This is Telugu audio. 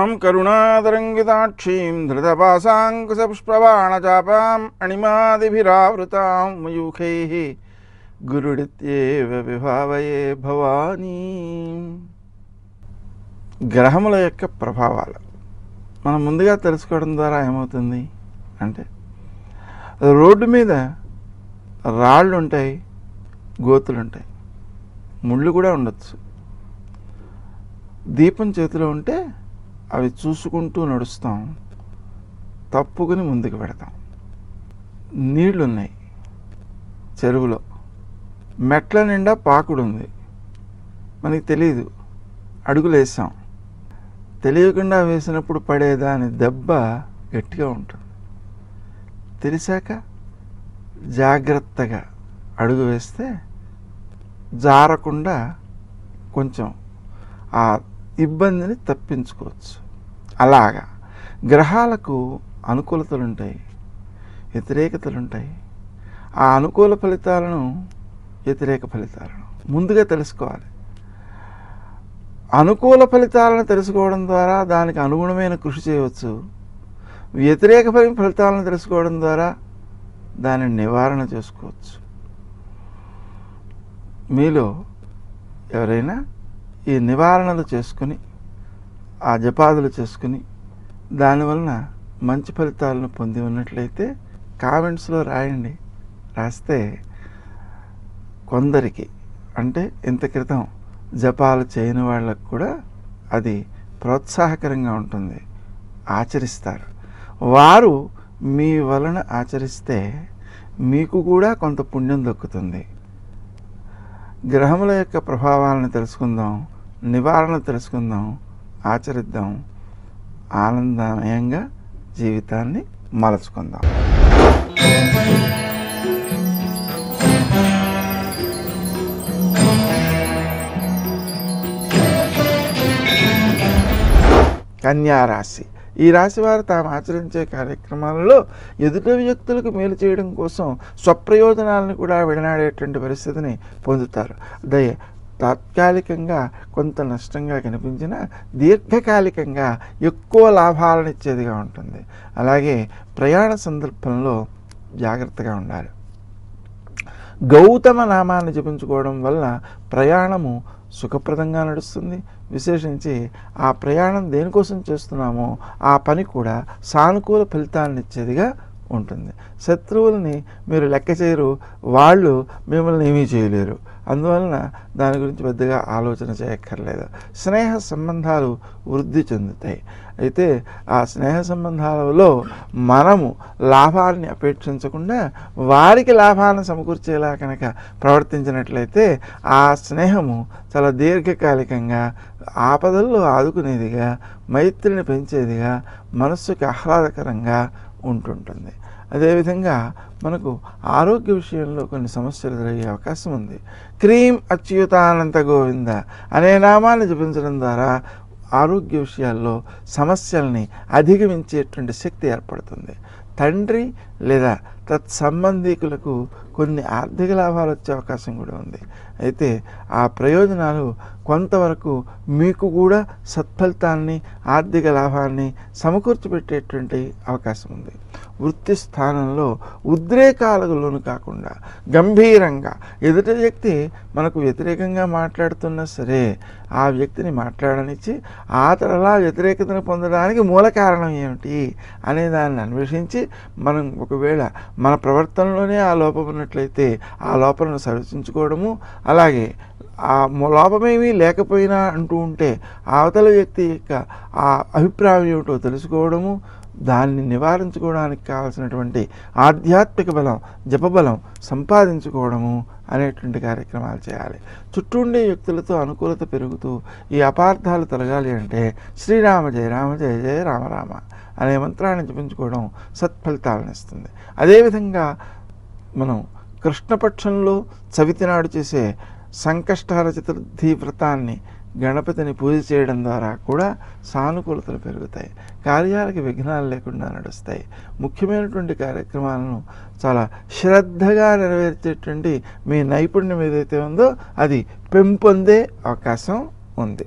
కరుణాం కరుణాతరంగితాక్షీం ధృతపాశాంకుశపుష్పబాణచాపాం అణిమాదిభిరావృతాం మయూఖైః గురుడిత్యేవ విభావయే భవానీ. గ్రహముల యొక్క ప్రభావాలు మనం ముందుగా తెలుసుకోవడం ద్వారా ఏమవుతుంది అంటే, రోడ్డు మీద రాళ్ళు ఉంటాయి, గోతులు ఉంటాయి, ముళ్ళు కూడా ఉండొచ్చు. దీపం చేతిలో ఉంటే అవి చూసుకుంటూ నడుస్తాం, తప్పుకుని ముందుకు పెడతాం. నీళ్లున్నాయి చెరువులో, మెట్ల నిండా పాకుడు ఉంది, మనకి తెలియదు, అడుగులు వేసాం. తెలియకుండా వేసినప్పుడు పడేదాని దెబ్బ గట్టిగా ఉంటుంది. తెలిసాక జాగ్రత్తగా అడుగు వేస్తే జారకుండా కొంచెం ఆ ఇబ్బందిని తప్పించుకోవచ్చు. అలాగా గ్రహాలకు అనుకూలతలు ఉంటాయి, వ్యతిరేకతలు ఉంటాయి. ఆ అనుకూల ఫలితాలను, వ్యతిరేక ఫలితాలను ముందుగా తెలుసుకోవాలి. అనుకూల ఫలితాలను తెలుసుకోవడం ద్వారా దానికి అనుగుణమైన కృషి చేయవచ్చు. వ్యతిరేక ఫలితాలను తెలుసుకోవడం ద్వారా దానిని నివారణ చేసుకోవచ్చు. మీలో ఎవరైనా ఈ నివారణలు చేసుకుని, ఆ జపాదులు చేసుకుని దానివలన మంచి ఫలితాలను పొంది ఉన్నట్లయితే కామెంట్స్లో రాయండి. రాస్తే కొందరికి, అంటే ఇంత క్రితం జపాలు చేయని వాళ్ళకు కూడా అది ప్రోత్సాహకరంగా ఉంటుంది, ఆచరిస్తారు. వారు మీ వలన ఆచరిస్తే మీకు కూడా కొంత పుణ్యం దక్కుతుంది. గ్రహముల యొక్క ప్రభావాలను తెలుసుకుందాం, నివారణ తెలుసుకుందాం, ఆచరిద్దాం, ఆనందమయంగా జీవితాన్ని మలచుకుందాం. కన్యారాశి. ఈ రాశి వారు తాము ఆచరించే కార్యక్రమాలలో ఎదుటి వ్యక్తులకు మేలు చేయడం కోసం స్వప్రయోజనాలను కూడా విడనాడేటువంటి పరిస్థితిని పొందుతారు. తాత్కాలికంగా కొంత నష్టంగా కనిపించిన దీర్ఘకాలికంగా ఎక్కువ లాభాలను ఇచ్చేదిగా ఉంటుంది. అలాగే ప్రయాణ సందర్భంలో జాగ్రత్తగా ఉండాలి. గౌతమ నామాన్ని జపించుకోవడం వల్ల ప్రయాణము సుఖప్రదంగా నడుస్తుంది. విశేషించి ఆ ప్రయాణం దేనికోసం చేస్తున్నామో ఆ పని కూడా సానుకూల ఫలితాన్ని ఇచ్చేదిగా ఉంటుంది. శత్రువుల్ని మీరు లెక్క చేయరు, వాళ్ళు మిమ్మల్ని ఏమీ చేయలేరు. అందువలన దాని గురించి పెద్దగా ఆలోచన చేయక్కర్లేదు. స్నేహ సంబంధాలు వృద్ధి చెందుతాయి. అయితే ఆ స్నేహ సంబంధాలలో మనము లాభాన్ని అపేక్షించకుండా వారికి లాభాన్ని సమకూర్చేలా కనుక ప్రవర్తించినట్లయితే ఆ స్నేహము చాలా దీర్ఘకాలికంగా, ఆపదల్లో ఆదుకునేదిగా, మైత్రిని పెంచేదిగా, మనస్సుకి ఆహ్లాదకరంగా ఉంటుంటుంది. అదేవిధంగా మనకు ఆరోగ్య విషయంలో కొన్ని సమస్యలు ఎదురయ్యే అవకాశం ఉంది. క్రీం అచ్యుతానంత గోవింద అనే నామాన్ని జపించడం ద్వారా ఆరోగ్య విషయాల్లో సమస్యల్ని అధిగమించేటువంటి శక్తి ఏర్పడుతుంది. తండ్రి లేదా తత్సంబంధీకులకు కొన్ని ఆర్థిక లాభాలు వచ్చే అవకాశం కూడా ఉంది. అయితే ఆ ప్రయోజనాలు కొంతవరకు మీకు కూడా సత్ఫలితాన్ని, ఆర్థిక లాభాన్ని సమకూర్చిపెట్టేటువంటి అవకాశం ఉంది. వృత్తి స్థానంలో ఉద్రేకాలకు లోను కాకుండా గంభీరంగా ఎదుటి వ్యక్తి మనకు వ్యతిరేకంగా మాట్లాడుతున్నా సరే ఆ వ్యక్తిని మాట్లాడనిచ్చి ఆ తరలా వ్యతిరేకతను పొందడానికి మూల కారణం ఏమిటి అనే దాన్ని అన్వేషించి మనం ఒకవేళ మన ప్రవర్తనలోనే ఆ లోపం ఉన్నట్లయితే ఆ లోపాలను సరిచించుకోవడము, అలాగే ఆ లోపమేమీ లేకపోయినా అంటూ ఉంటే అవతల వ్యక్తి యొక్క ఆ అభిప్రాయం ఏమిటో తెలుసుకోవడము, దాన్ని నివారించుకోవడానికి కావాల్సినటువంటి ఆధ్యాత్మిక బలం, జపబలం సంపాదించుకోవడము అనేటువంటి కార్యక్రమాలు చేయాలి. చుట్టూ ఉండే వ్యక్తులతో అనుకూలత పెరుగుతూ ఈ అపార్థాలు తొలగాలి అంటే శ్రీరామ జయ రామ జయ జయ రామ రామ అనే మంత్రాన్ని జపించుకోవడం సత్ఫలితాలను ఇస్తుంది. అదేవిధంగా మనం కృష్ణపక్షంలో చవితి నాడు చేసే సంకష్టహర చతుర్థి వ్రతాన్ని, గణపతిని పూజ చేయడం ద్వారా కూడా సానుకూలతలు పెరుగుతాయి. కార్యాలకి విఘ్నాలు లేకుండా నడుస్తాయి. ముఖ్యమైనటువంటి కార్యక్రమాలను చాలా శ్రద్ధగా నెరవేర్చేటువంటి మీ నైపుణ్యం ఏదైతే ఉందో అది పెంపొందే అవకాశం ఉంది.